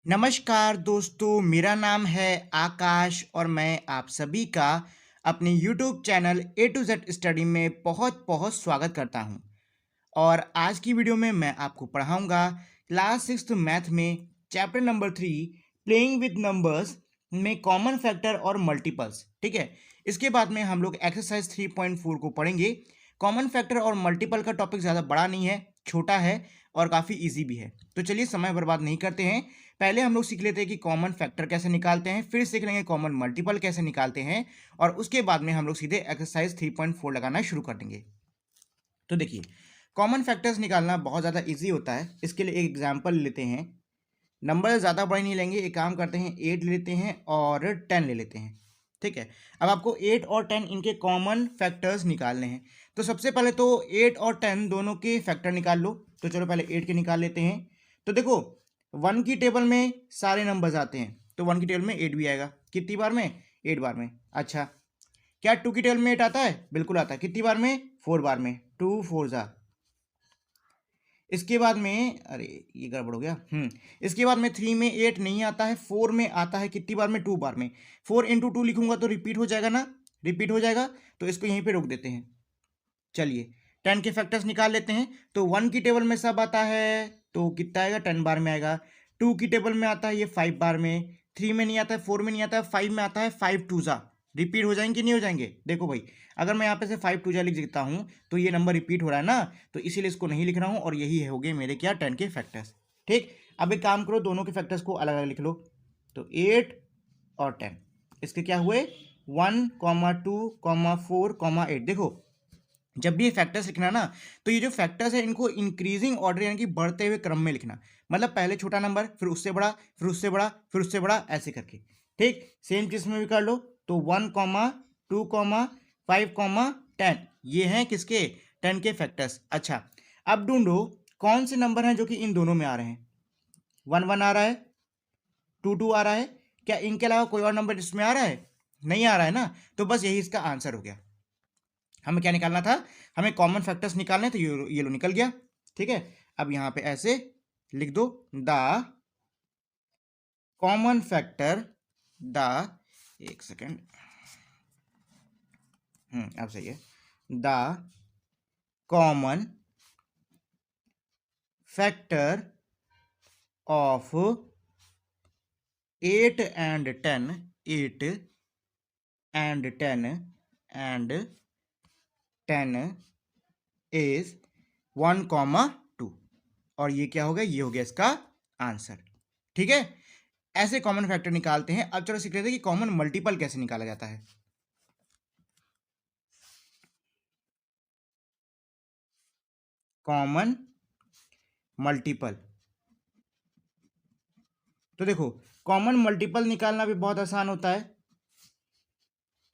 नमस्कार दोस्तों, मेरा नाम है आकाश और मैं आप सभी का अपने YouTube channel A to Z study में बहुत बहुत स्वागत करता हूं। और आज की वीडियो में मैं आपको पढ़ाऊंगा क्लास 6th मैथ में chapter number 3 playing with numbers में कॉमन फैक्टर और मल्टीपल्स। ठीक है, इसके बाद में हम लोग एक्सरसाइज 3.4 को पढ़ेंगे। कॉमन फैक्टर और मल्टीपल का टॉपिक ज़्यादा बड़ा नहीं है, छोटा है और काफ़ी इजी भी है। तो चलिए समय बर्बाद नहीं करते हैं, पहले हम लोग सीख लेते हैं कि कॉमन फैक्टर कैसे निकालते हैं, फिर सीख लेंगे कॉमन मल्टीपल कैसे निकालते हैं और उसके बाद में हम लोग सीधे एक्सरसाइज 3.4 लगाना शुरू कर देंगे। तो देखिए, कॉमन फैक्टर्स निकालना बहुत ज़्यादा इजी होता है। इसके लिए एक एग्जांपल लेते हैं। नंबर ज़्यादा बड़े नहीं लेंगे, एक काम करते हैं 8 ले लेते हैं और 10 ले लेते हैं। ठीक है, अब आपको 8 और 10 इनके कॉमन फैक्टर्स निकालने हैं। तो सबसे पहले तो 8 और 10 दोनों के फैक्टर निकाल लो। तो चलो पहले 8 के निकाल लेते हैं। तो देखो, 1 की टेबल में सारे नंबर्स आते हैं, तो 1 की टेबल में 8 भी आएगा। कितनी बार में? 8 बार में। अच्छा, क्या 2 की टेबल में 8 आता है? बिल्कुल आता है। कितनी बार में? 4 बार में। 2 4 जा। इसके बाद में, अरे ये गड़बड़ हो गया। इसके बाद में 3 में 8 नहीं आता है, 4 में आता है। कितनी बार में? 2 बार में। 4 इंटू 2 लिखूंगा तो रिपीट हो जाएगा ना, रिपीट हो जाएगा। तो इसको यहीं पे रोक देते हैं। चलिए 10 के फैक्टर्स निकाल लेते हैं। तो 1 की टेबल में सब आता है, तो कितना आएगा? 10 बार में आएगा। 2 की टेबल में आता है ये 5 बार में। 3 में नहीं आता है, 4 में नहीं आता है, 5 में आता है। 5 टू जा रिपीट हो जाएंगे कि नहीं हो जाएंगे? देखो भाई, अगर मैं यहाँ पे से 5 टू जा लिख देता हूँ तो ये नंबर रिपीट हो रहा है ना, तो इसीलिए इसको नहीं लिख रहा हूँ। और यही हो गए मेरे क्या? 10 के फैक्टर्स। ठीक, अब एक काम करो, दोनों के फैक्टर्स को अलग अलग लिख लो। तो 8 और 10 इसके क्या हुए? 1 2 4 8। देखो, जब भी ये फैक्टर्स लिखना ना, तो ये जो फैक्टर्स है इनको इंक्रीजिंग ऑर्डर यानी कि बढ़ते हुए क्रम में लिखना। मतलब पहले छोटा नंबर, फिर उससे बड़ा, फिर उससे बड़ा, फिर उससे बड़ा, ऐसे करके। ठीक, सेम चीज में भी कर लो। तो 1 2 5 10 ये हैं किसके? 10 के फैक्टर्स। अच्छा, अब ढूंढो कौन से नंबर हैं जो कि इन दोनों में आ रहे हैं। 1 1 आ रहा है, 2 2 आ रहा है। क्या इनके अलावा कोई और नंबर इसमें आ रहा है? नहीं आ रहा है ना, तो बस यही इसका आंसर हो गया। हमें क्या निकालना था? हमें कॉमन फैक्टर्स निकालने, तो ये लो निकल गया। ठीक है, अब यहां पे ऐसे लिख दो, द कॉमन फैक्टर, द, एक सेकेंड, अब सही है। The common factor of 8 and 10, 8 and 10 and 10 is 1 2। और ये क्या हो गया? ये हो गया इसका आंसर। ठीक है, ऐसे कॉमन फैक्टर निकालते हैं। अब चलो सीख लेते हैं कि कॉमन मल्टीपल कैसे निकाला जाता है। कॉमन मल्टीपल, तो देखो, कॉमन मल्टीपल निकालना भी बहुत आसान होता है।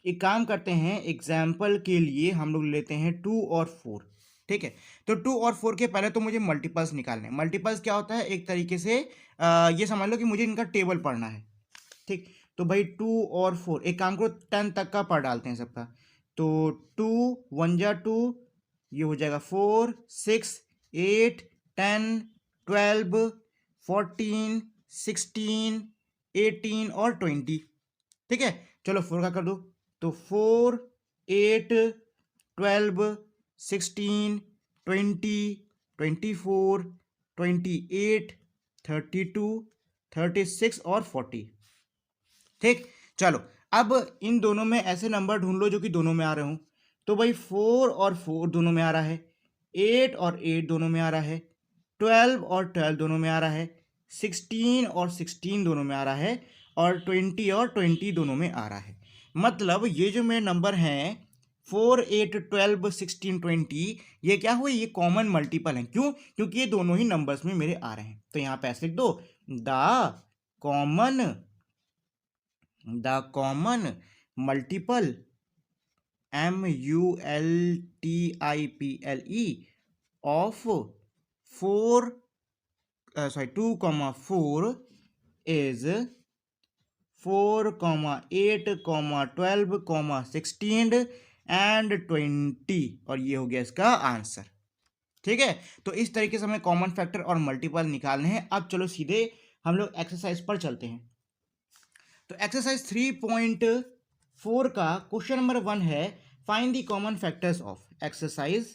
एक काम करते हैं, एग्जाम्पल के लिए हम लोग लेते हैं 2 और 4। ठीक है, तो 2 और 4 के पहले तो मुझे मल्टीपल्स निकालने हैं। मल्टीपल्स क्या होता है? एक तरीके से ये समझ लो कि मुझे इनका टेबल पढ़ना है। ठीक, तो भाई 2 और 4, एक काम करो 10 तक का पढ़ डालते हैं सबका। तो 2 1 जा 2, ये हो जाएगा 4 6 8 10 12 14 16 18 और 20। ठीक है, चलो 4 का कर दो। तो 4 8 12 16 20 24 28 32 36 और 40। ठीक, चलो अब इन दोनों में ऐसे नंबर ढूंढ लो जो कि दोनों में आ रहे हो। तो भाई 4 और 4 दोनों में आ रहा है, 8 और 8 दोनों में आ रहा है, 12 और 12 दोनों में आ रहा है, 16 और 16 दोनों में आ रहा है, और 20 और 20 दोनों में आ रहा है। मतलब ये जो मेरे नंबर हैं 4 8 12 16 20, ये क्या हुए? ये कॉमन मल्टीपल हैं। क्यों? क्योंकि ये दोनों ही नंबर्स में मेरे आ रहे हैं। तो यहाँ पे ऐसे लिख दो, the common, multiple, multiple of 4 2 4 is 4 8 12 16 and 20। और ये हो गया इसका आंसर। ठीक है, तो इस तरीके से हमें कॉमन फैक्टर और मल्टीपल निकालने हैं। अब चलो सीधे हम लोग एक्सरसाइज पर चलते हैं। तो एक्सरसाइज 3.4 का क्वेश्चन नंबर 1 है, find the common factors of. Exercise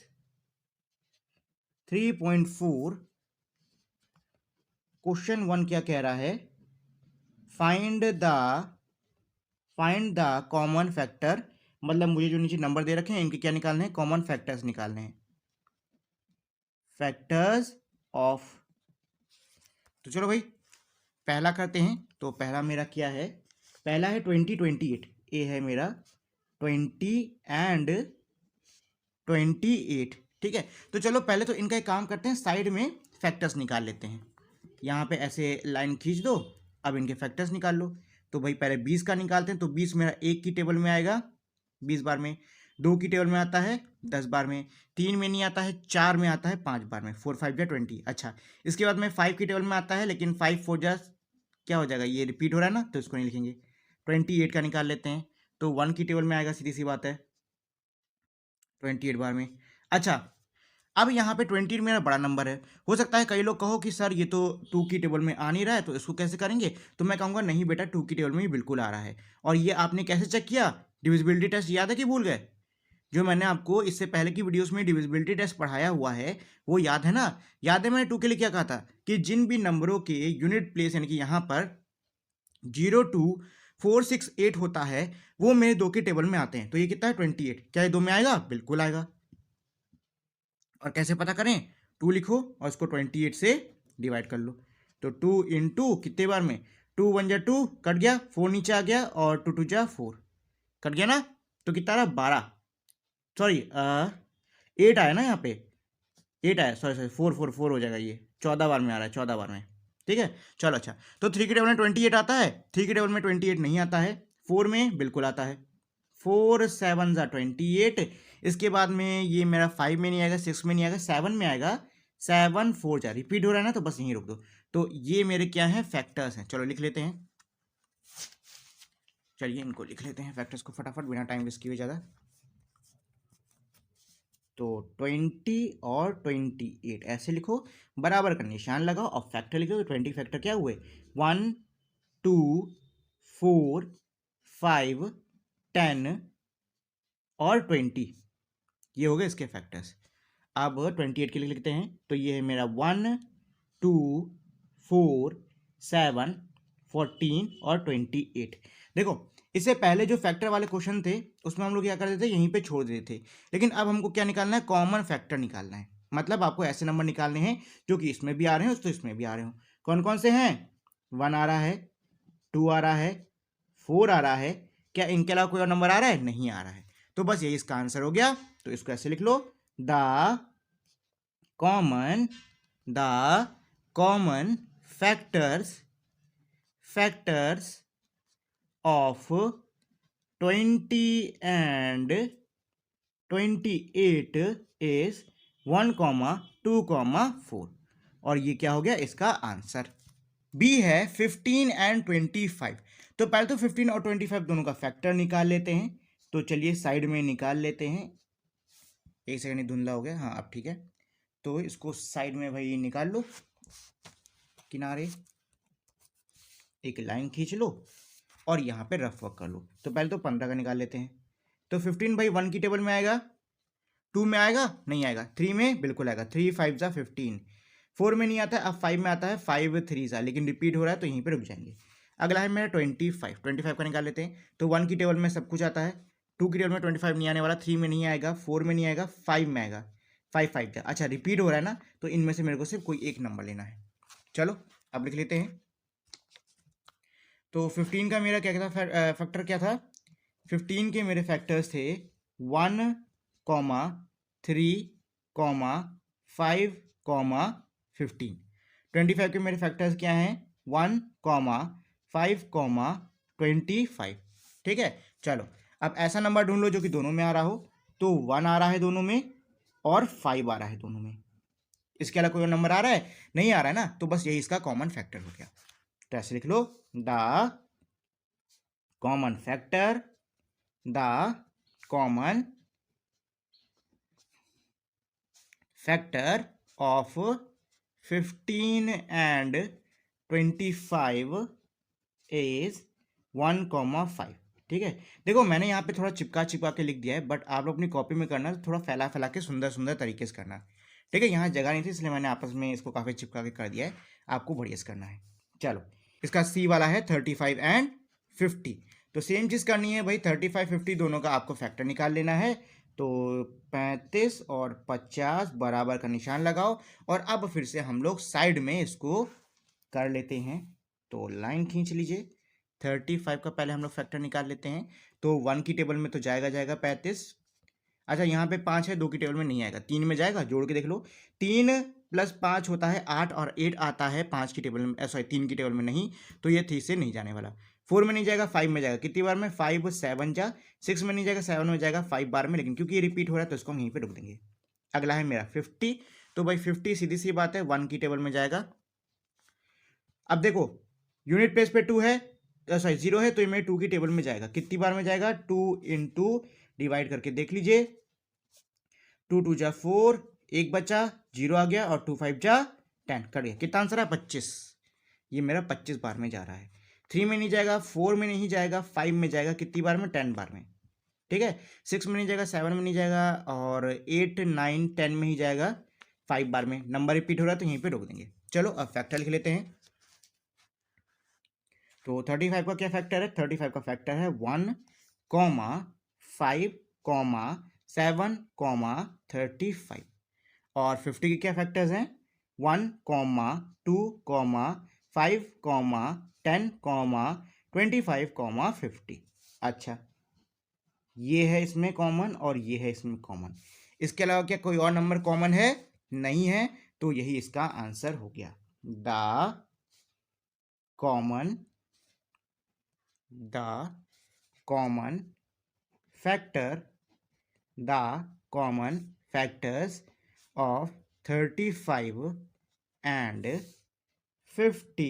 3.4 question 1 क्या कह रहा है, फाइंड द कॉमन फैक्टर, मतलब मुझे जो नीचे नंबर दे रखे हैं इनके क्या निकालने हैं, कॉमन फैक्टर्स निकालने हैं, फैक्टर्स ऑफ। तो चलो भाई पहला करते हैं। तो पहला मेरा क्या है, पहला है 2028, ए है मेरा 20 एंड 28, ठीक है। तो चलो पहले तो इनका एक काम करते हैं, साइड में फैक्टर्स निकाल लेते हैं। यहाँ पे ऐसे लाइन खींच दो, अब इनके फैक्टर्स निकाल लो। तो भाई पहले 20 का निकालते हैं। तो 20 मेरा 1 की टेबल में आएगा 20 बार में, 2 की टेबल में आता है 10 बार में, 3 में नहीं आता है, 4 में आता है 5 बार में, 4 5 जा 20। अच्छा, इसके बाद में 5 की टेबल में आता है, लेकिन 5 4 जा क्या हो जाएगा, ये रिपीट हो रहा है ना, तो इसको नहीं लिखेंगे। 28 का निकाल लेते हैं। तो 1 की टेबल में आएगा, सीधी सी बात है 28 बार में। अच्छा, अब यहाँ पे 28 मेरा बड़ा नंबर है। हो सकता है कई लोग कहो कि सर ये तो 2 की टेबल में आ नहीं रहा है, तो इसको कैसे करेंगे। तो मैं कहूँगा नहीं बेटा, 2 की टेबल में ही बिल्कुल आ रहा है। और ये आपने कैसे चेक किया, डिविजिबिलिटी टेस्ट याद है कि भूल गए। जो मैंने आपको इससे पहले की वीडियोस में डिविजिबिलिटी टेस्ट पढ़ाया हुआ है, वो याद है ना। याद है मैंने 2 के लिए क्या कहा था, कि जिन भी नंबरों के यूनिट प्लेस यानी कि यहाँ पर 02468 होता है, वो मेरे 2 की टेबल में आते हैं। तो ये कितना है 28, क्या ये 2 में आएगा, बिल्कुल आएगा। और कैसे पता करें, 2 लिखो और इसको 28 से डिवाइड कर लो। तो 2 इंटू कितने बार में, 2 1 जा 2, कट गया, 4 नीचे आ गया, और 2 2 जा 4, कट गया ना। तो कितना रहा, 12, सॉरी 8 आया ना, यहाँ पे 8 आया, सॉरी 4 हो जाएगा, ये 14 बार में आ रहा है, 14 बार में, ठीक है। चलो अच्छा, तो 3 की टेबल में 28 आता है, 3 की टेबल में 28 नहीं आता है, 4 में बिल्कुल आता है, 4 7 जा 28। इसके बाद में ये मेरा 5 में नहीं आएगा, 6 में नहीं आएगा, 7 में आएगा, 7 4 जा रिपीट हो रहा है ना, तो बस यहीं रोक दो। तो ये मेरे क्या है, फैक्टर्स हैं। चलो लिख लेते हैं, चलिए इनको लिख लेते हैं फैक्टर्स को फटाफट, बिना टाइम वेस्ट किए ज़्यादा। तो 20 और 28 ऐसे लिखो, बराबर का निशान लगाओ और फैक्टर लिखो। तो 20 फैक्टर क्या हुए, 1 2 4 5 10 और 20, ये हो गए इसके फैक्टर्स। अब 28 के लिए लिखते हैं। तो ये है मेरा 1 2 4 7 14 और 28। देखो इससे पहले जो फैक्टर वाले क्वेश्चन थे उसमें हम लोग क्या करते थे, यहीं पे छोड़ देते थे। लेकिन अब हमको क्या निकालना है, कॉमन फैक्टर निकालना है। मतलब आपको ऐसे नंबर निकालने हैं जो कि इसमें भी आ रहे हैं तो इसमें भी आ रहे हो। कौन कौन से हैं, 1 आ रहा है, 2 आ रहा है, 4 आ रहा है, क्या इनके अलावा कोई और नंबर आ रहा है, नहीं आ रहा है। तो बस यही इसका आंसर हो गया। तो इसको ऐसे लिख लो, the common factors of 20 and 28 is 1, 2, 4। और ये क्या हो गया इसका आंसर, बी है 15 एंड 25। तो पहले तो 15 और 25 दोनों का फैक्टर निकाल लेते हैं। तो चलिए साइड में निकाल लेते हैं। एक सेकंड, धुंधला हो गया, हाँ अब ठीक है। तो इसको साइड में भाई निकाल लो, किनारे एक लाइन खींच लो और यहाँ पे रफ वर्क कर लो। तो पहले तो 15 का निकाल लेते हैं। तो 15 भाई 1 की टेबल में आएगा, 2 में आएगा, नहीं आएगा, 3 में बिल्कुल आएगा, 3 5 जा 15, 4 में नहीं आता है, अब 5 में आता है, 5 3 जा, लेकिन रिपीट हो रहा है तो यहीं पे रुक जाएंगे। अगला है मेरा 25 का निकाल लेते हैं। तो 1 की टेबल में सब कुछ आता है, 2 की टेबल में 25 नहीं आने वाला, 3 में नहीं आएगा, 4 में नहीं आएगा, 5 में आएगा, 5 5 जा। अच्छा रिपीट हो रहा है ना, तो इनमें से मेरे को सिर्फ कोई एक नंबर लेना है। चलो अब लिख लेते हैं। तो 15 का मेरा क्या था, फैक्टर क्या था, 15 के मेरे फैक्टर्स थे 1 3 5 15। 25 के मेरे फैक्टर्स क्या हैं, 1 5 25। ठीक है। चलो अब ऐसा नंबर ढूंढ लो जो कि दोनों में आ रहा हो। तो 1 आ रहा है दोनों में और 5 आ रहा है दोनों में। इसके अलावा कोई और नंबर आ रहा है, नहीं आ रहा है ना, तो बस यही इसका कॉमन फैक्टर हो गया। तो ऐसे लिख लो, the common factor of 15 and 25 is 1,5। ठीक है, देखो मैंने यहाँ पे थोड़ा चिपका चिपका के लिख दिया है, बट आप लोग अपनी कॉपी में करना तो थोड़ा फैला फैला के सुंदर सुंदर तरीके से करना। ठीक है, यहाँ जगह नहीं थी इसलिए मैंने आपस में इसको काफ़ी चिपका के कर दिया है, आपको बढ़िया से करना है। चलो, इसका सी वाला है 35 एंड 50। तो सेम चीज़ करनी है भाई, 35 50 दोनों का आपको फैक्टर निकाल लेना है। तो 35 और 50 बराबर का निशान लगाओ, और अब फिर से हम लोग साइड में इसको कर लेते हैं। तो लाइन खींच लीजिए, 35 का पहले हम लोग फैक्टर निकाल लेते हैं। तो 1 की टेबल में तो जाएगा 35। अच्छा, यहाँ पे 5 है, 2 की टेबल में नहीं आएगा, 3 में जाएगा, जोड़ के देख लो। 3 + 5 होता है 8, और 8 आता है 5 की टेबल में, सॉरी 3 की टेबल में नहीं, तो ये 3 से नहीं जाने वाला। 4 में नहीं जाएगा, 5 में जाएगा, कितनी बार में? 5 7 जा। 6 में नहीं जाएगा, 7 में जाएगा 5 बार में, लेकिन क्योंकि ये रिपीट हो रहा है तो इसको हम यहीं पे रोक देंगे। अगला है मेरा 50। तो भाई 50 सीधी सी बात है 1 की टेबल में जाएगा। अब देखो, यूनिट प्लेस पे 2 है, सॉरी 0 है, तो ये मेरे 2 की टेबल में जाएगा, कितनी बार में जाएगा? 2 × डिवाइड करके देख लीजिए, 2 2 जा 4, एक बचा, 0 आ गया, और 2 5 जा 10, कट गया। कितना आंसर है? 25। ये मेरा 25 बार में जा रहा है। 3 में नहीं जाएगा, 4 में नहीं जाएगा, 5 में जाएगा, कितनी बार में? 10 बार में। ठीक है, 6 में नहीं जाएगा, 7 में नहीं जाएगा, और 8 9 10 में ही जाएगा 5 बार में। नंबर रिपीट हो रहा है तो यहीं पे रोक देंगे। चलो अब फैक्टर लिख लेते हैं। तो 35 का क्या फैक्टर है? 35 का फैक्टर है 1, 5, 7, 35। और 50 के क्या फैक्टर्स हैं? 1, 2, 5, 10, 25, 50। अच्छा, ये है इसमें कॉमन और ये है इसमें कॉमन। इसके अलावा क्या कोई और नंबर कॉमन है? नहीं है, तो यही इसका आंसर हो गया। The common factor the common factors of 35 and 50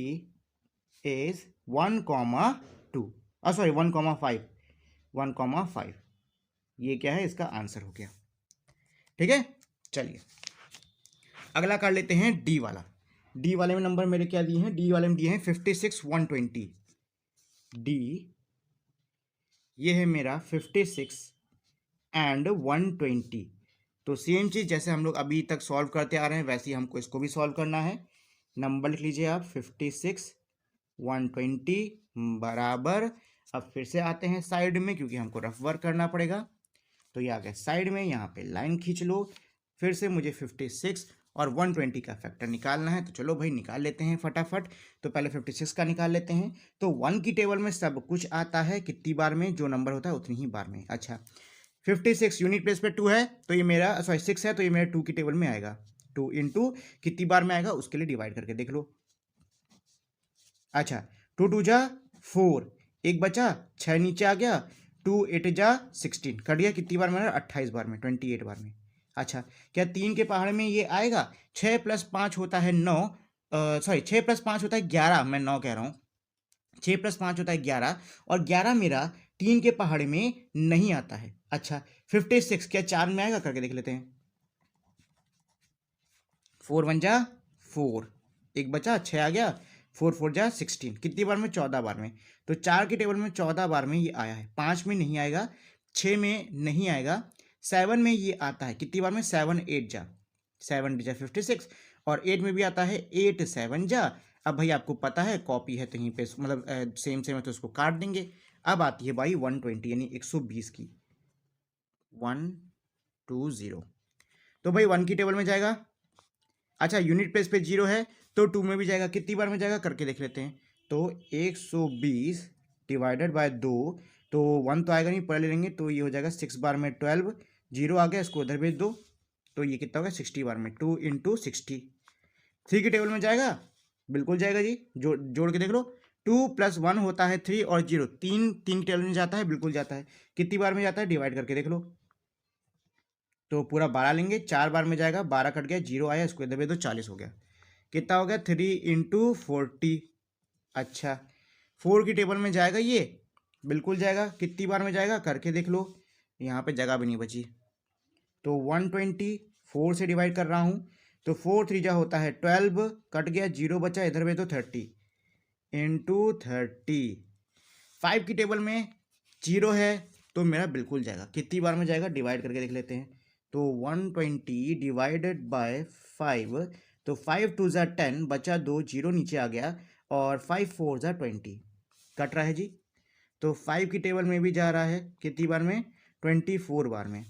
is 1,2, sorry 1,5, 1,5। ये क्या है? इसका आंसर हो गया। ठीक है, चलिए अगला कर लेते हैं डी वाला। डी वाले में नंबर मेरे क्या दिए हैं? डी वाले में दिए हैं 56 120। डी ये है मेरा 56 एंड 120। तो सेम चीज़ जैसे हम लोग अभी तक सॉल्व करते आ रहे हैं वैसे ही हमको इसको भी सॉल्व करना है। नंबर लिख लीजिए आप, 56 120 बराबर, अब फिर से आते हैं साइड में क्योंकि हमको रफ वर्क करना पड़ेगा। तो ये आ गया साइड में, यहाँ पे लाइन खींच लो। फिर से मुझे 56 और 120 का फैक्टर निकालना है, तो चलो भाई निकाल लेते हैं फटाफट। तो पहले 56 का निकाल लेते हैं। तो 1 की टेबल में सब कुछ आता है, कितनी बार में? जो नंबर होता है उतनी ही बार में। अच्छा, 56 यूनिट प्लेस पे 2 है, तो ये मेरा, सॉरी 6 है, तो ये मेरा 2 की टेबल में आएगा। 2 × कितनी बार में आएगा उसके लिए डिवाइड करके देख लो। अच्छा, 2 2 जा 4, एक बचा, 6 नीचे आ गया, 2 8 जा 16, कट गया, कितनी बार में? 28 बार में, 28 बार में। अच्छा, क्या 3 के पहाड़ में ये आएगा? 6 + 5 होता है 9, सॉरी 6 + 5 होता है 11, मैं 9 कह रहा हूँ। 6 + 5 होता है 11, और 11 मेरा 3 के पहाड़ में नहीं आता है। अच्छा, 56 क्या 4 में आएगा? करके देख लेते हैं। 4 1 जा 4, एक बचा, 6 आ गया, 4 4 जा 16, कितनी बार में? 14 बार में। तो 4 की टेबल में 14 बार में ये आया है। 5 में नहीं आएगा, 6 में नहीं आएगा, 7 में ये आता है, कितनी बार में? 7 8 जा, 7 8 जा 56, और 8 में भी आता है, 8 7 जा। अब भाई आपको पता है कॉपी है तो यहीं पे मतलब सेम सेम है तो उसको काट देंगे। अब आती है भाई 120 यानी 120 की, 120। तो भाई 1 की टेबल में जाएगा। अच्छा, यूनिट प्लेस पे 0 है तो 2 में भी जाएगा, कितनी बार में जाएगा? करके देख लेते हैं। तो 120 डिवाइडेड बाय 2, तो 1 तो आएगा नहीं, पढ़ ले लेंगे, तो ये हो जाएगा 6 बार में 12, 0 आ गया, इसको उधर भेज दो, तो ये कितना होगा? 60 बार में। 2 × 60। 3 की टेबल में जाएगा? बिल्कुल जाएगा जी, जोड़ के देख लो। 2 + 1 होता है 3, और 0 3 की टेबल में जाता है, बिल्कुल जाता है। कितनी बार में जाता है? डिवाइड करके देख लो। तो पूरा 12 लेंगे, 4 बार में जाएगा, 12 कट गया, 0 आया, इसको इधर भेज दो, 40 हो गया। कितना हो गया? 3 × 40। अच्छा, 4 की टेबल में जाएगा ये? बिल्कुल जाएगा। कितनी बार में जाएगा? करके देख लो, यहाँ पे जगह भी नहीं बची। तो 120 4 से डिवाइड कर रहा हूँ, तो 4 3 जा होता है 12, कट गया, 0 बचा, इधर भेज दो 30, इंटू 30। 5 की टेबल में 0 है तो मेरा बिल्कुल जाएगा। कितनी बार में जाएगा डिवाइड करके देख लेते हैं। तो 120 डिवाइडेड बाय 5, तो 5 2 ज़ा 10, बचा 2, 0 नीचे आ गया, और 5 4 ज़ा 20, कट रहा है जी। तो 5 की टेबल में भी जा रहा है, कितनी बार में, 24 बार में।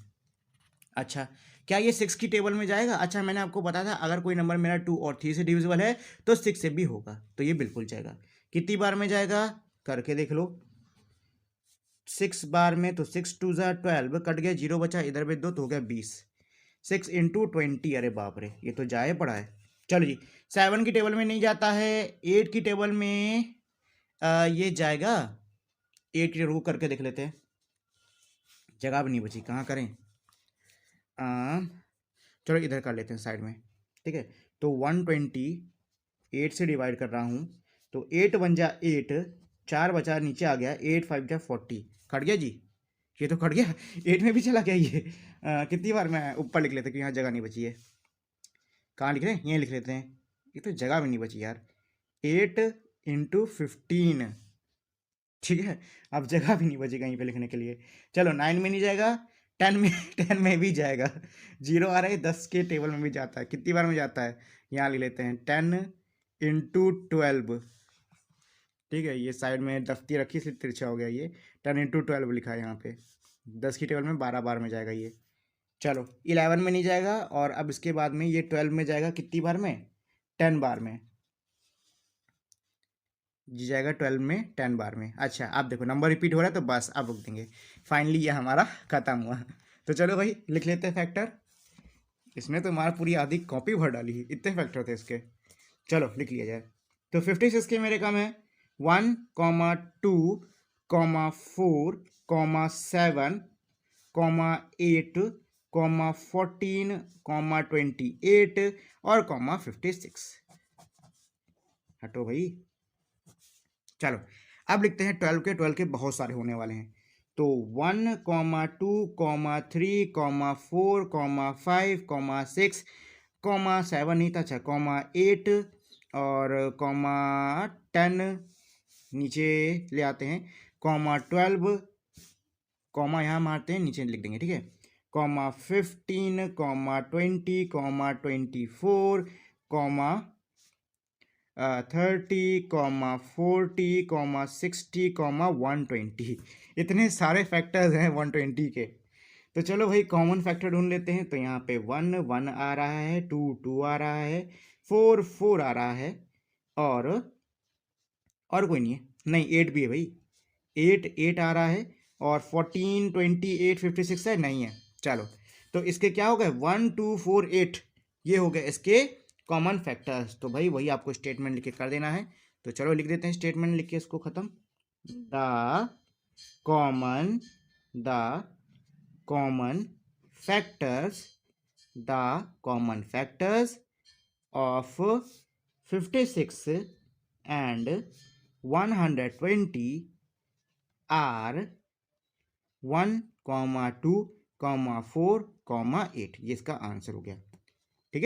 अच्छा, क्या ये 6 की टेबल में जाएगा? अच्छा, मैंने आपको बताया था अगर कोई नंबर मेरा 2 और 3 से डिविजिबल है तो 6 से भी होगा, तो ये बिल्कुल जाएगा। कितनी बार में जाएगा करके देख लो। 6 बार में, तो 6 2 ज़ा 12, कट गया, 0 बचा, इधर भी 2 तो हो गया 20। 6 इंटू 20, अरे बाप रे, ये तो जाए पड़ा है। चलो जी, 7 की टेबल में नहीं जाता है। 8 की टेबल में ये जाएगा। 8 की टेबल को करके देख लेते हैं। जगह भी नहीं बची, कहाँ करें। चलो इधर कर लेते हैं साइड में, ठीक है। तो 120 8 से डिवाइड कर रहा हूँ, तो 8 बन जा 8, 4 बचा, नीचे आ गया, 8 5 जा 40, कट गया जी। ये तो कट गया, 8 में भी चला गया ये। कितनी बार मैं ऊपर लिख लेते कि यहाँ जगह नहीं बची है। कहाँ लिख रहे हैं, यहीं लिख लेते हैं। ये तो जगह भी नहीं बची यार। 8 इंटू 15, ठीक है। अब जगह भी नहीं बची कहीं पे लिखने के लिए। चलो 9 में नहीं जाएगा, 10 में 10 में भी जाएगा। 0 आ रहा है, 10 के टेबल में भी जाता है। कितनी बार में जाता है, यहाँ लिख लेते हैं 10 इंटू 12, ठीक है। ये साइड में दफ्ती रखी इसलिए तिरछा हो गया ये। 10 इंटू 12 लिखा है यहाँ पे। 10 की टेबल में 12 बार में जाएगा ये। चलो 11 में नहीं जाएगा, और अब इसके बाद में ये 12 में जाएगा, कितनी बार में, 10 बार में जी जाएगा। 12 में 10 बार में। अच्छा, अब देखो नंबर रिपीट हो रहा है तो बस अब रुक देंगे। फाइनली ये हमारा खत्म हुआ। तो चलो भाई लिख लेते हैं फैक्टर। इसने तो हमारा पूरी आधी कॉपी भर डाली, इतने फैक्टर थे इसके। चलो लिख लिया जाए। तो 56 के मेरे कम है 1, 2, 4, 7, 8, 14, 28 और 56। हटो भाई। चलो अब लिखते हैं 12 के। 12 के बहुत सारे होने वाले हैं। तो 1, 2, 3, 4, 5, 6, 7 नहीं था, अच्छा, 8 और 10 नीचे ले आते हैं, 12 कॉमा यहाँ मारते हैं, नीचे लिख देंगे, ठीक है। 15, 20, 24, 30, 40, 60, 120। इतने सारे फैक्टर्स हैं 120 के। तो चलो भाई कॉमन फैक्टर ढूंढ लेते हैं। तो यहाँ पे 1 1 आ रहा है, 2 2 आ रहा है, 4 4 आ रहा है, और कोई नहीं है, नहीं 8 भी है भाई, 8 8 आ रहा है, और 14 28 56 है, नहीं है। चलो तो इसके क्या हो गए, 1 2 4 8, ये हो गए इसके कॉमन फैक्टर्स। तो भाई वही आपको स्टेटमेंट लिख के कर देना है। तो चलो लिख देते हैं स्टेटमेंट, लिख के इसको खत्म। The common the common factors the common factors of 56 and 120 are 1, 2, 4, 8। ये इसका आंसर हो गया।